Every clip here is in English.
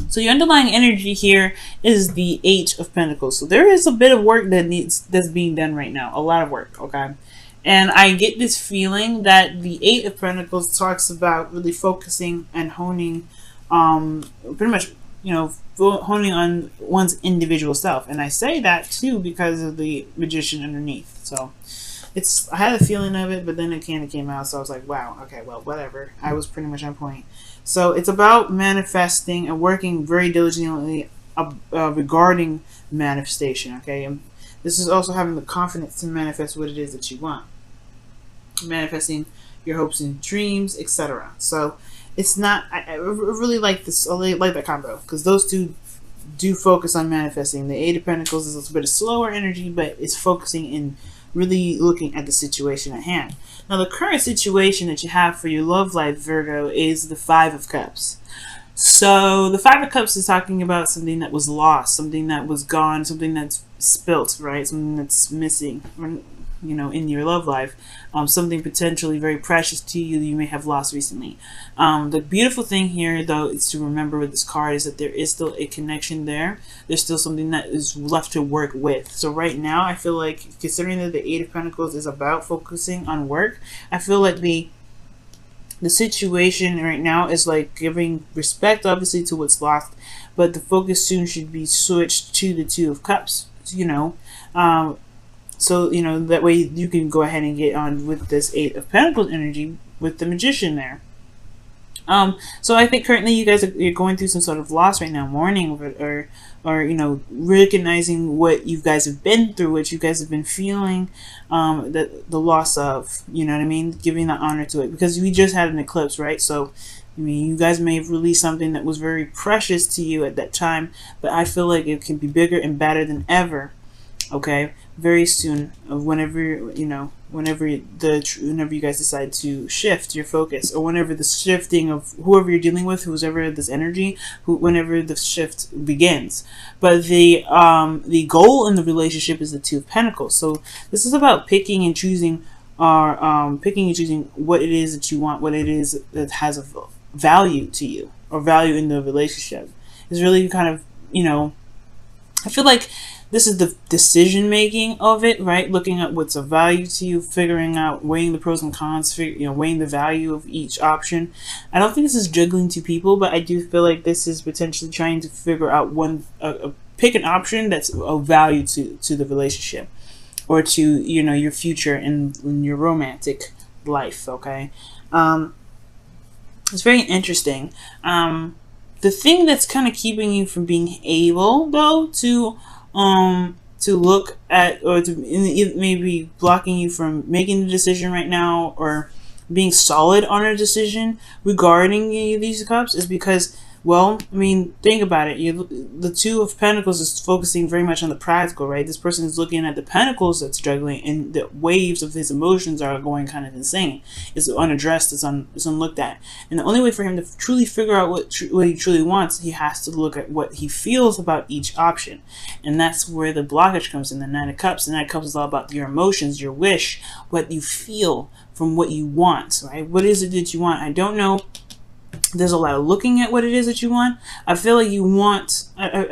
So your underlying energy here is the Eight of Pentacles. So there is a bit of work that's being done right now. A lot of work, okay? And I get this feeling that the Eight of Pentacles talks about really focusing and honing, pretty much, honing on one's individual self. And I say that too because of the Magician underneath. So I had a feeling of it, but then it kind of came out. So I was like, wow, okay, well, whatever. I was pretty much on point. So it's about manifesting and working very diligently regarding manifestation, okay? And this is also having the confidence to manifest what it is that you want. Manifesting your hopes and dreams, etc. So it's not, I really like this, I like that combo, because those two do focus on manifesting. The Eight of Pentacles is a bit of slower energy, but it's focusing in really looking at the situation at hand. Now, the current situation that you have for your love life, Virgo, is the Five of Cups. So the Five of Cups is talking about something that was lost, something that was gone, something that's spilt, right? Something that's missing, in your love life. Something potentially very precious to you may have lost recently. The beautiful thing here, though, is to remember with this card is that there is still a connection there. There's still something that is left to work with. So right now, I feel like, considering that the Eight of Pentacles is about focusing on work, I feel like the situation right now is like giving respect, obviously, to what's lost, but the focus soon should be switched to the Two of Cups, so, that way you can go ahead and get on with this Eight of Pentacles energy with the Magician there. So I think currently you guys you're going through some sort of loss right now, mourning or recognizing what you guys have been through, what you guys have been feeling, the loss of, you know what I mean? Giving that honor to it, because we just had an eclipse, right? So, I mean, you guys may have released something that was very precious to you at that time, but I feel like it can be bigger and better than ever. Okay, very soon, whenever whenever you guys decide to shift your focus, or whenever the shifting of whoever you're dealing with, whoever this energy, whenever the shift begins. But the goal in the relationship is the Two of Pentacles. So this is about picking and choosing, what it is that you want, what it is that has a value to you, or value in the relationship. It's really kind of, I feel like this is the decision making of it, right? Looking at what's of value to you, figuring out, weighing the pros and cons, weighing the value of each option. I don't think this is juggling two people, but I do feel like this is potentially trying to figure out pick an option that's of value to the relationship, or to, your future in your romantic life, okay? It's very interesting. The thing that's kind of keeping you from being able, though, to look at, or to maybe blocking you from making the decision right now, or being solid on a decision regarding these cups, is because, well, I mean, think about it. The Two of Pentacles is focusing very much on the practical, right? This person is looking at the pentacles that's struggling, and the waves of his emotions are going kind of insane. It's unaddressed. It's unlooked at. And the only way for him to truly figure out what he truly wants, he has to look at what he feels about each option. And that's where the blockage comes in, the Nine of Cups. The Nine of Cups is all about your emotions, your wish, what you feel from what you want, right? What is it that you want? I don't know. There's a lot of looking at what it is that you want. I feel like you want, I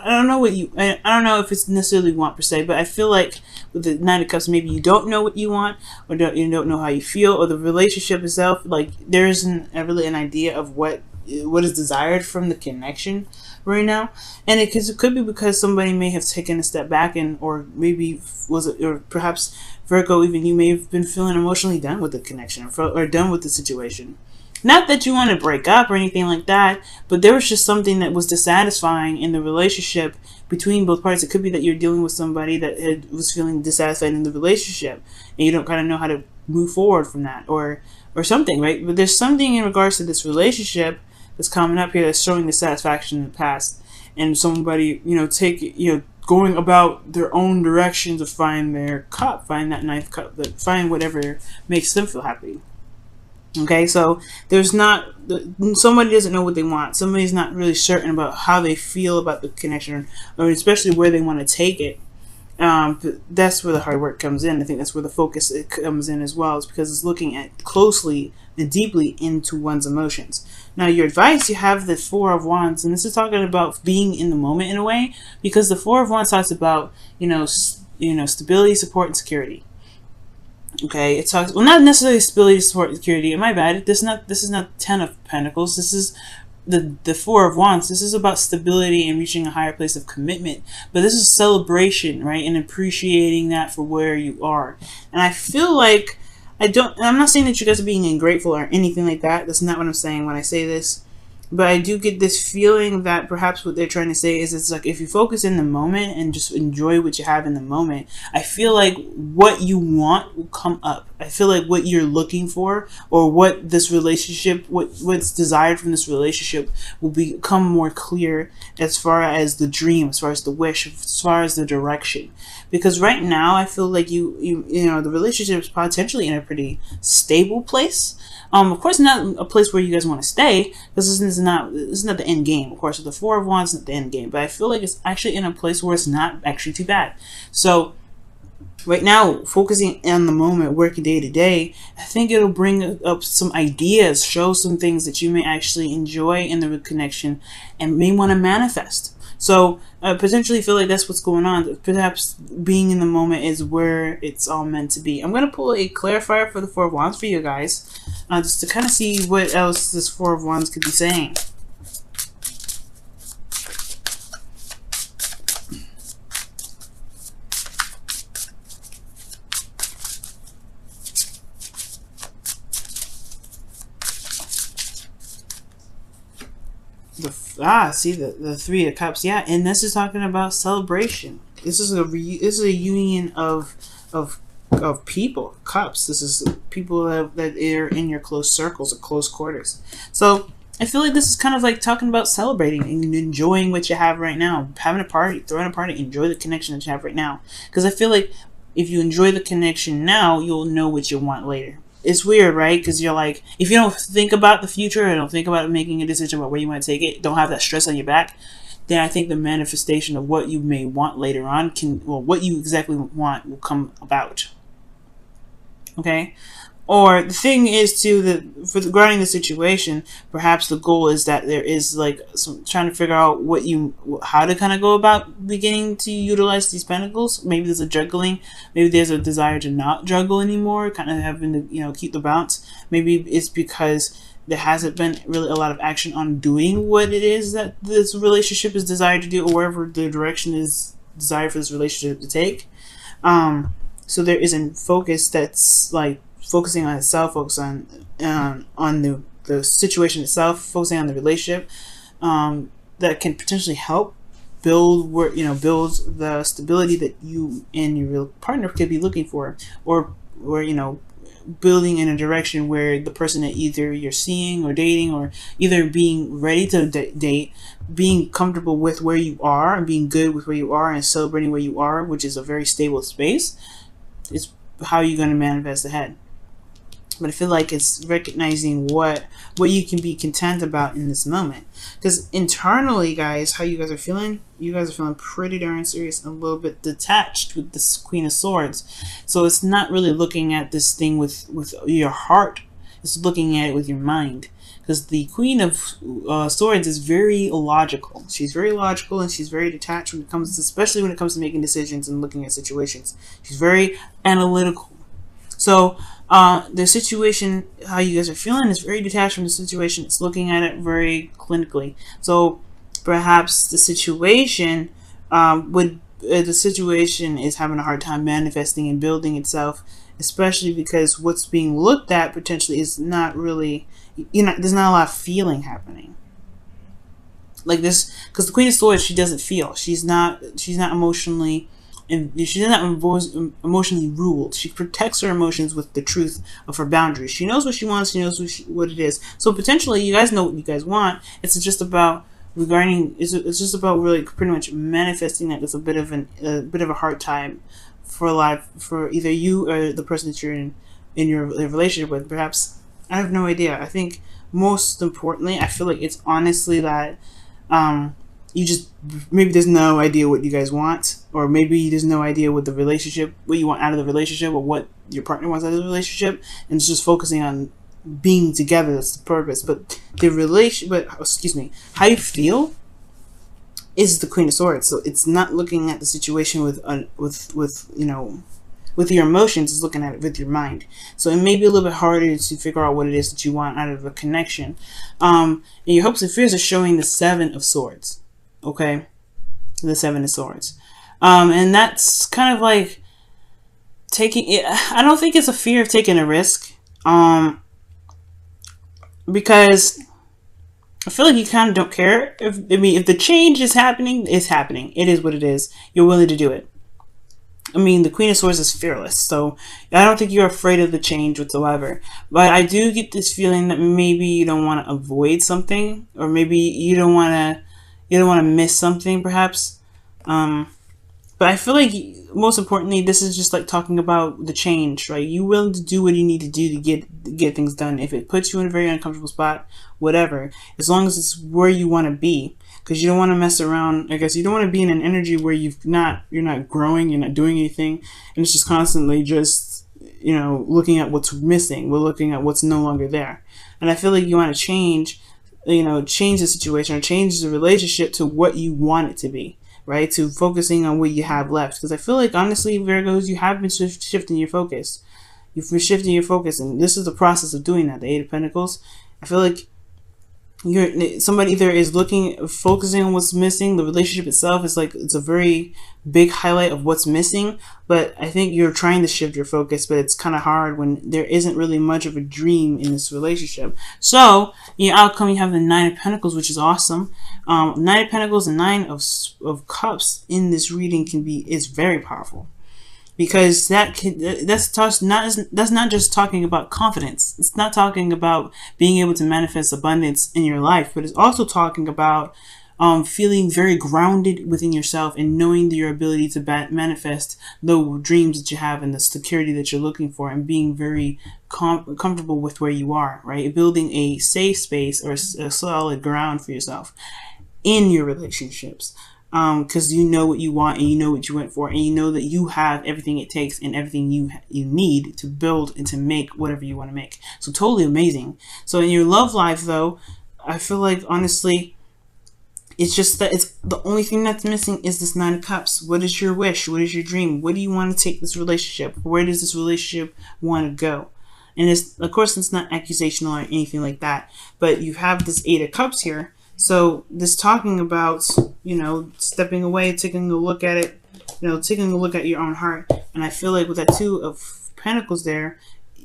don't know what I don't know if it's necessarily want per se, but I feel like with the Nine of Cups, maybe you don't know what you want, or you don't know how you feel, or the relationship itself, like there isn't really an idea of what is desired from the connection right now. And it could be because somebody may have taken a step back, or maybe or perhaps Virgo, even you may have been feeling emotionally done with the connection, or done with the situation. Not that you want to break up or anything like that, but there was just something that was dissatisfying in the relationship between both parties. It could be that you're dealing with somebody that was feeling dissatisfied in the relationship, and you don't kind of know how to move forward from that, or something, right? But there's something in regards to this relationship that's coming up here that's showing dissatisfaction in the past, and somebody, going about their own direction to find their cup, find that ninth cup, find whatever makes them feel happy. Okay, so somebody doesn't know what they want. Somebody's not really certain about how they feel about the connection, or especially where they want to take it. That's where the hard work comes in. I think that's where the focus comes in as well, is because it's looking at closely and deeply into one's emotions. Now, your advice, you have the Four of Wands, and this is talking about being in the moment in a way, because the Four of Wands talks about, stability, support, and security. Okay, it talks, well, not necessarily stability, support, and security. My bad. This is not Ten of Pentacles. This is the Four of Wands. This is about stability and reaching a higher place of commitment. But this is celebration, right? And appreciating that for where you are. And I feel like I'm not saying that you guys are being ungrateful or anything like that. That's not what I'm saying when I say this. But I do get this feeling that perhaps what they're trying to say is, it's like, if you focus in the moment and just enjoy what you have in the moment, I feel like what you want will come up. I feel like what you're looking for, or what this relationship, what's desired from this relationship, will become more clear, as far as the dream, as far as the wish, as far as the direction. Because right now, I feel like the relationship is potentially in a pretty stable place. Of course, not a place where you guys want to stay, because this is not the end game. Of course, the Four of Wands is not the end game, but I feel like it's actually in a place where it's not actually too bad. So right now, focusing on the moment, working day to day, I think it'll bring up some ideas, show some things that you may actually enjoy in the connection and may want to manifest. So I potentially feel like that's what's going on. Perhaps being in the moment is where it's all meant to be. I'm going to pull a clarifier for the Four of Wands for you guys, just to kind of see what else this Four of Wands could be saying. See the Three of Cups, yeah, and this is talking about celebration. This is a union of people, cups. This is people that are in your close circles or close quarters. So I feel like this is kind of like talking about celebrating and enjoying what you have right now, having a party, throwing a party, enjoy the connection that you have right now. Because I feel like if you enjoy the connection now, you'll know what you want later. It's weird, right? Because you're like, if you don't think about the future and don't think about making a decision about where you want to take it, don't have that stress on your back, then I think the manifestation of what you may want later on what you exactly want will come about. Okay? Or the thing is regarding the situation, perhaps the goal is that there is like trying to figure out how to kind of go about beginning to utilize these pentacles. Maybe there's a juggling. Maybe there's a desire to not juggle anymore, kind of having to keep the balance. Maybe it's because there hasn't been really a lot of action on doing what it is that this relationship is desired to do, or wherever the direction is desired for this relationship to take. So there isn't focus that's like focusing on itself, focus on the situation itself, focusing on the relationship, that can potentially help build the stability that you and your real partner could be looking for, or building in a direction where the person that either you're seeing or dating, or either being ready to date, being comfortable with where you are and being good with where you are and celebrating where you are, which is a very stable space, is how you're going to manifest ahead. But I feel like it's recognizing what you can be content about in this moment. Because internally, guys, how you guys are feeling? You guys are feeling pretty darn serious and a little bit detached with this Queen of Swords. So it's not really looking at this thing with your heart. It's looking at it with your mind. Because the Queen of Swords is very logical. She's very logical and she's very detached when it comes to, especially when it comes to making decisions and looking at situations. She's very analytical. So the situation, how you guys are feeling, is very detached from the situation. It's looking at it very clinically. So perhaps the situation the situation is having a hard time manifesting and building itself, especially because what's being looked at potentially is not really, there's not a lot of feeling happening. Like this, because the Queen of Swords, she doesn't feel. She's not emotionally. And she's not emotionally ruled. She protects her emotions with the truth of her boundaries. She knows what she wants. She knows what it is. So potentially, you guys know what you guys want. It's just about It's just about really pretty much manifesting that. It's a bit of a hard time for life for either you or the person that you're in your relationship with. Perhaps, I have no idea. I think most importantly, I feel like it's honestly that maybe there's no idea what you guys want, or maybe there's no idea what you want out of the relationship, or what your partner wants out of the relationship, and it's just focusing on being together. That's the purpose. But the relation, but excuse me, how you feel is the Queen of Swords. So it's not looking at the situation with you know, with your emotions. It's looking at it with your mind. So it may be a little bit harder to figure out what it is that you want out of a connection. And your hopes and fears are showing the Seven of Swords. Okay, the Seven of Swords, and that's kind of like taking it. I don't think it's a fear of taking a risk, because I feel like you kind of don't care. If the change is happening, it's happening. It is what it is. You're willing to do it. I mean, the Queen of Swords is fearless, so I don't think you're afraid of the change whatsoever. But I do get this feeling that maybe you don't want to avoid something, or maybe you don't want to miss something, perhaps. But I feel like, most importantly, this is just like talking about the change, right? You willing to do what you need to do to get things done. If it puts you in a very uncomfortable spot, whatever, as long as it's where you want to be, because you don't want to mess around. I guess you don't want to be in an energy where you're not growing, you're not doing anything, and it's just constantly just, you know, looking at what's missing. We're looking at what's no longer there, and I feel like you want to change, you know, change the situation or change the relationship to what you want it to be. Right, to focusing on what you have left, because I feel like, honestly, Virgos, you have been shifting your focus. You've been shifting your focus, and this is the process of doing that. The Eight of Pentacles. I feel like somebody either is focusing on what's missing. The relationship itself is like, it's a very big highlight of what's missing, but I think you're trying to shift your focus, but it's kind of hard when there isn't really much of a dream in this relationship. So your outcome, you have the Nine of Pentacles, which is awesome. Nine of Pentacles and Nine of Cups in this reading is very powerful, because that's not just talking about confidence. It's not talking about being able to manifest abundance in your life, but it's also talking about feeling very grounded within yourself and knowing your ability to manifest the dreams that you have and the security that you're looking for, and being very comfortable with where you are, right? Building a safe space or a solid ground for yourself in your relationships. Because you know what you want, and you know what you went for, and you know that you have everything it takes and everything you need to build and to make whatever you want to make. So totally amazing. So in your love life, though, I feel like, honestly, it's just that it's the only thing that's missing is this Nine of Cups. What is your wish? What is your dream? What do you want to take this relationship? Where does this relationship want to go? And it's, of course, it's not accusational or anything like that, but you have this Eight of Cups here. So this talking about, you know, stepping away, taking a look at it, you know, taking a look at your own heart. And I feel like with that Two of Pentacles there,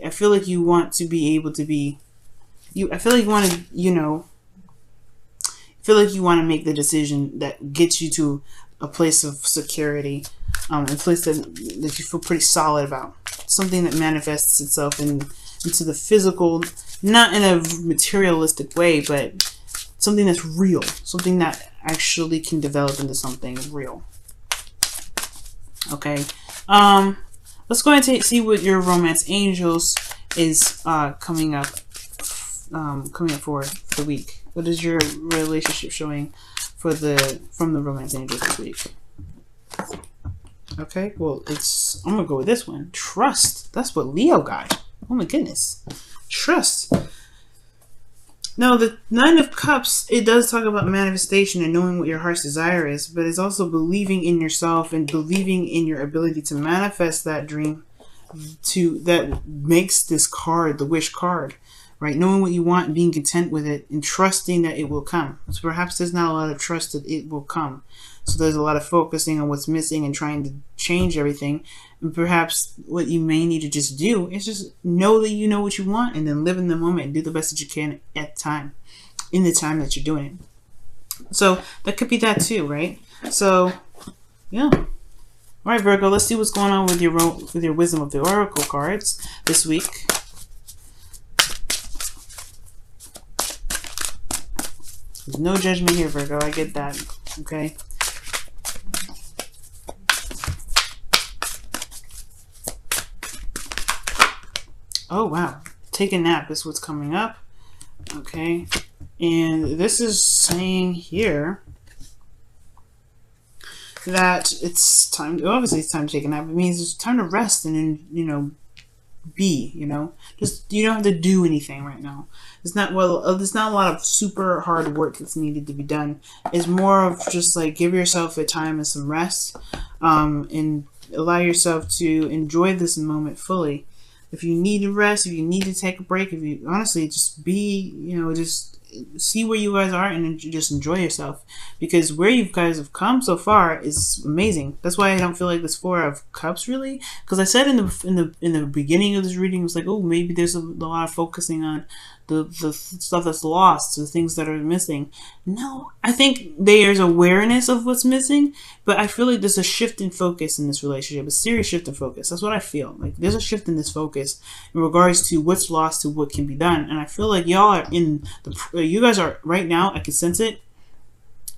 I feel like you want to be able to be, I feel like you want to, you know, feel like you want to make the decision that gets you to a place of security, a place that you feel pretty solid about. Something that manifests itself into the physical, not in a materialistic way, but something that's real, something that actually can develop into something real. Okay, let's go ahead and see what your romance angels is coming up for the week. What is your relationship showing from the romance angels this week? Okay, well, I'm gonna go with this one. Trust. That's what Leo got. Oh my goodness, trust. Now, the Nine of Cups, it does talk about manifestation and knowing what your heart's desire is, but it's also believing in yourself and believing in your ability to manifest that dream that makes this card, the wish card, right? Knowing what you want and being content with it and trusting that it will come. So perhaps there's not a lot of trust that it will come. So there's a lot of focusing on what's missing and trying to change everything. And perhaps what you may need to just do is just know that you know what you want, and then live in the moment and do the best that you can at the time, in the time that you're doing it. So that could be that too, right? So, yeah. All right, Virgo, let's see what's going on with your Wisdom of the Oracle cards this week. There's no judgment here, Virgo. I get that. Okay. Oh, wow. Take a nap is what's coming up. Okay. And this is saying here that it's time, obviously it's time to take a nap. It means it's time to rest and then, you know, be, just, you don't have to do anything right now. It's not, well, there's not a lot of super hard work that's needed to be done. It's more of just like give yourself a time and some rest, and allow yourself to enjoy this moment fully. If you need to rest, if you need to take a break, if you honestly just be, just see where you guys are and just enjoy yourself, because where you guys have come so far is amazing. That's why I don't feel like this Four of Cups really, because I said in the beginning of this reading, it was like, oh, maybe there's a lot of focusing on the stuff that's lost, the things that are missing. No, I think there's awareness of what's missing, but I feel like there's a shift in focus in this relationship, a serious shift in focus. That's what I feel like. There's a shift in this focus in regards to what's lost to what can be done, and I feel like y'all are in the. You guys are right now. I can sense it.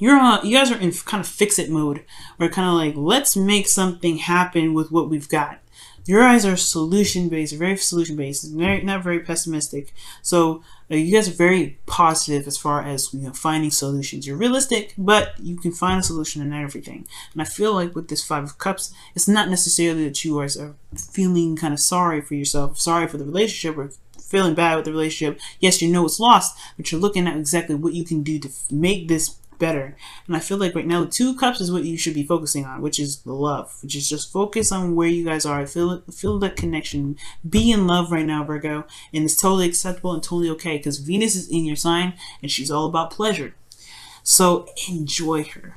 You guys are in kind of fix-it mode, where kind of like, let's make something happen with what we've got. Your eyes are solution-based, very solution-based, not very pessimistic. So you guys are very positive as far as finding solutions. You're realistic, but you can find a solution in everything. And I feel like with this Five of Cups, it's not necessarily that you are feeling kind of sorry for yourself, sorry for the relationship, or feeling bad with the relationship. Yes, you know it's lost, but you're looking at exactly what you can do to make this better. And I feel like right now the Two of Cups is what you should be focusing on, which is the love, which is just focus on where you guys are. Feel that connection. Be in love right now, Virgo, and it's totally acceptable and totally okay, because Venus is in your sign and she's all about pleasure. So enjoy her.